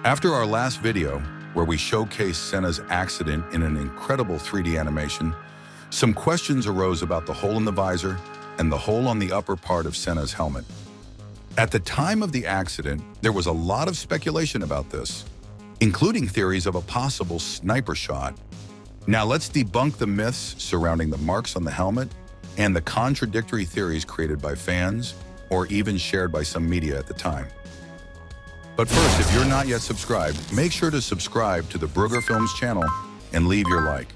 After our last video, where we showcased Senna's accident in an incredible 3D animation, some questions arose about the hole in the visor and the hole on the upper part of Senna's helmet. At the time of the accident, there was a lot of speculation about this, including theories of a possible sniper shot. Now let's debunk the myths surrounding the marks on the helmet and the contradictory theories created by fans or even shared by some media at the time. But first, if you're not yet subscribed, make sure to subscribe to the Brugger Films channel and leave your like.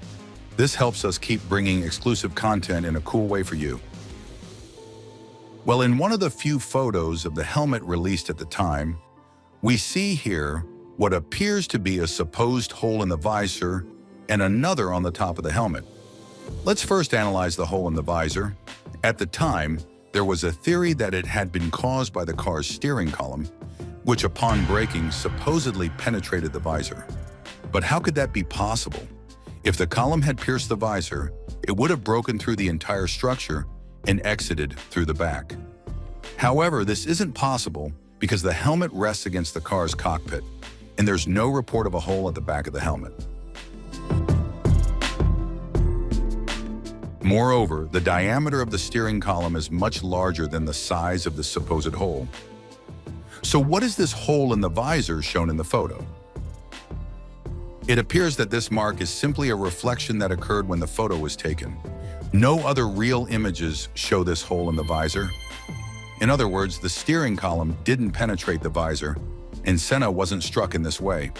This helps us keep bringing exclusive content in a cool way for you. Well, in one of the few photos of the helmet released at the time, we see here what appears to be a supposed hole in the visor and another on the top of the helmet. Let's first analyze the hole in the visor. At the time, there was a theory that it had been caused by the car's steering column, which upon braking supposedly penetrated the visor. But how could that be possible? If the column had pierced the visor, it would have broken through the entire structure and exited through the back. However, this isn't possible because the helmet rests against the car's cockpit, and there's no report of a hole at the back of the helmet. Moreover, the diameter of the steering column is much larger than the size of the supposed hole. So what is this hole in the visor shown in the photo? It appears that this mark is simply a reflection that occurred when the photo was taken. No other real images show this hole in the visor. In other words, the steering column didn't penetrate the visor, and Senna wasn't struck in this way.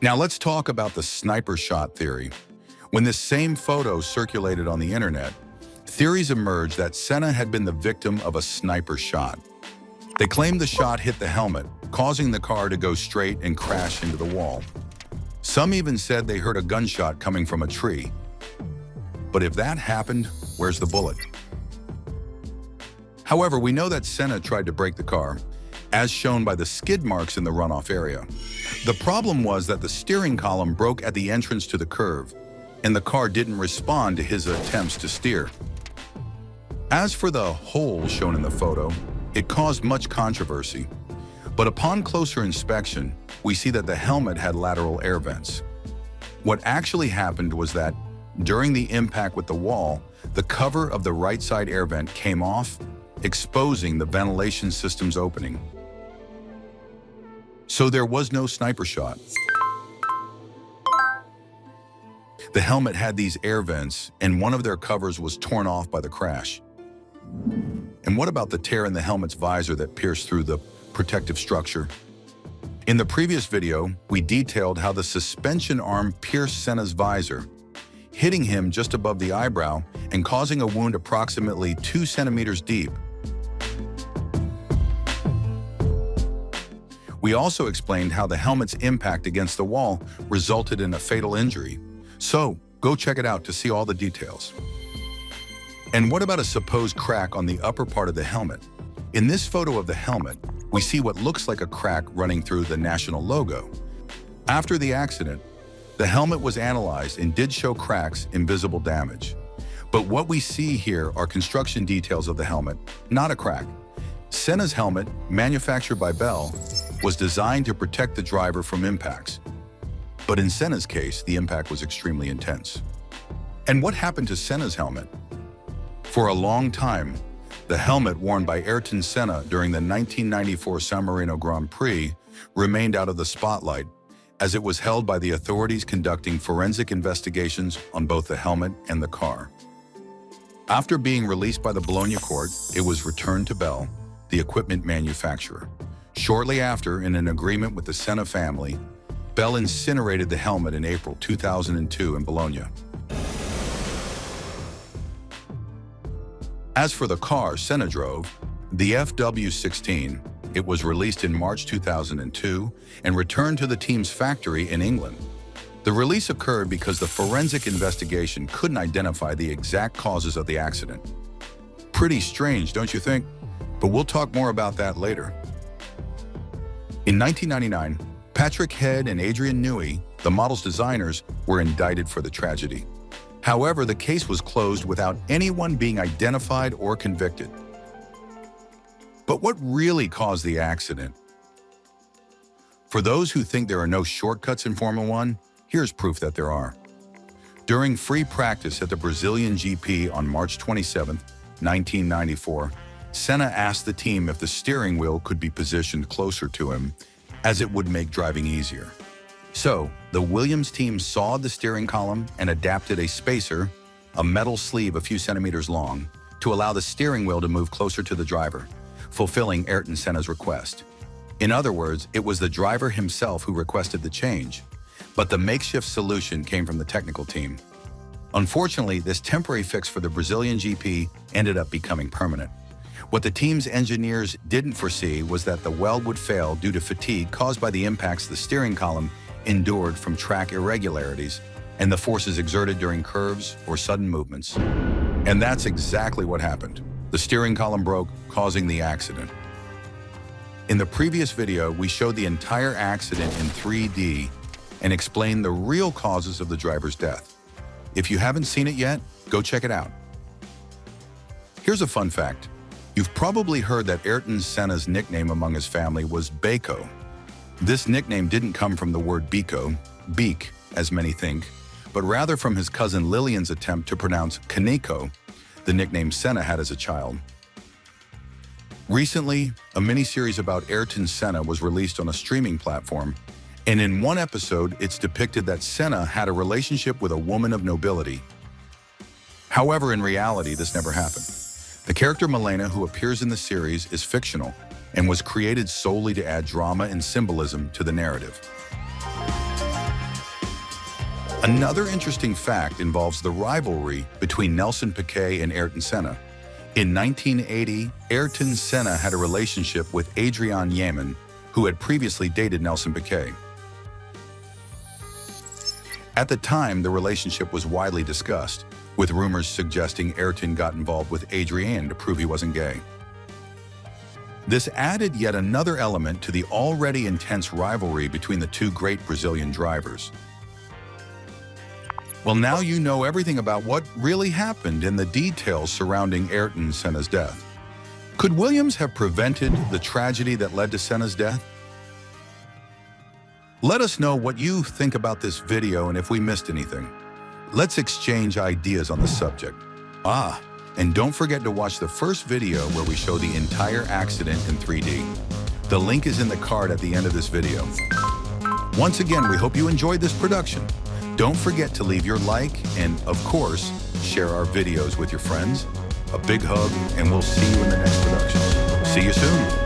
Now let's talk about the sniper shot theory. When this same photo circulated on the internet, theories emerged that Senna had been the victim of a sniper shot. They claimed the shot hit the helmet, causing the car to go straight and crash into the wall. Some even said they heard a gunshot coming from a tree. But if that happened, where's the bullet? However, we know that Senna tried to brake the car, as shown by the skid marks in the runoff area. The problem was that the steering column broke at the entrance to the curve, and the car didn't respond to his attempts to steer. As for the hole shown in the photo, it caused much controversy. But upon closer inspection, we see that the helmet had lateral air vents. What actually happened was that, during the impact with the wall, the cover of the right side air vent came off, exposing the ventilation system's opening. So there was no sniper shot. The helmet had these air vents, and one of their covers was torn off by the crash. And what about the tear in the helmet's visor that pierced through the protective structure? In the previous video, we detailed how the suspension arm pierced Senna's visor, hitting him just above the eyebrow and causing a wound approximately 2 centimeters deep. We also explained how the helmet's impact against the wall resulted in a fatal injury. So, go check it out to see all the details. And what about a supposed crack on the upper part of the helmet? In this photo of the helmet, we see what looks like a crack running through the national logo. After the accident, the helmet was analyzed and did show cracks and visible damage. But what we see here are construction details of the helmet, not a crack. Senna's helmet, manufactured by Bell, was designed to protect the driver from impacts. But in Senna's case, the impact was extremely intense. And what happened to Senna's helmet? For a long time, the helmet worn by Ayrton Senna during the 1994 San Marino Grand Prix remained out of the spotlight, as it was held by the authorities conducting forensic investigations on both the helmet and the car. After being released by the Bologna court, it was returned to Bell, the equipment manufacturer. Shortly after, in an agreement with the Senna family, Bell incinerated the helmet in April 2002 in Bologna. As for the car Senna drove, the FW16, it was released in March 2002 and returned to the team's factory in England. The release occurred because the forensic investigation couldn't identify the exact causes of the accident. Pretty strange, don't you think? But we'll talk more about that later. In 1999, Patrick Head and Adrian Newey, the model's designers, were indicted for the tragedy. However, the case was closed without anyone being identified or convicted. But what really caused the accident? For those who think there are no shortcuts in Formula One, here's proof that there are. During free practice at the Brazilian GP on March 27, 1994, Senna asked the team if the steering wheel could be positioned closer to him, as it would make driving easier. So, the Williams team sawed the steering column and adapted a spacer, a metal sleeve a few centimeters long, to allow the steering wheel to move closer to the driver, fulfilling Ayrton Senna's request. In other words, it was the driver himself who requested the change, but the makeshift solution came from the technical team. Unfortunately, this temporary fix for the Brazilian GP ended up becoming permanent. What the team's engineers didn't foresee was that the weld would fail due to fatigue caused by the impacts the steering column endured from track irregularities and the forces exerted during curves or sudden movements. And that's exactly what happened. The steering column broke, causing the accident. In the previous video, we showed the entire accident in 3D and explained the real causes of the driver's death. If you haven't seen it yet, go check it out. Here's a fun fact. You've probably heard that Ayrton Senna's nickname among his family was Beco. This nickname didn't come from the word beco, beak, as many think, but rather from his cousin Lillian's attempt to pronounce Kaneko, the nickname Senna had as a child. Recently, a mini-series about Ayrton Senna was released on a streaming platform, and in one episode, it's depicted that Senna had a relationship with a woman of nobility. However, in reality, this never happened. The character Milena, who appears in the series, is fictional and was created solely to add drama and symbolism to the narrative. Another interesting fact involves the rivalry between Nelson Piquet and Ayrton Senna. In 1980, Ayrton Senna had a relationship with Adrian Yeaman, who had previously dated Nelson Piquet. At the time, the relationship was widely discussed, with rumors suggesting Ayrton got involved with Adrian to prove he wasn't gay. This added yet another element to the already intense rivalry between the two great Brazilian drivers. Well, now you know everything about what really happened and the details surrounding Ayrton Senna's death. Could Williams have prevented the tragedy that led to Senna's death? Let us know what you think about this video and if we missed anything. Let's exchange ideas on the subject. And don't forget to watch the first video where we show the entire accident in 3D. The link is in the card at the end of this video. Once again, we hope you enjoyed this production. Don't forget to leave your like and, of course, share our videos with your friends. A big hug, and we'll see you in the next production. See you soon.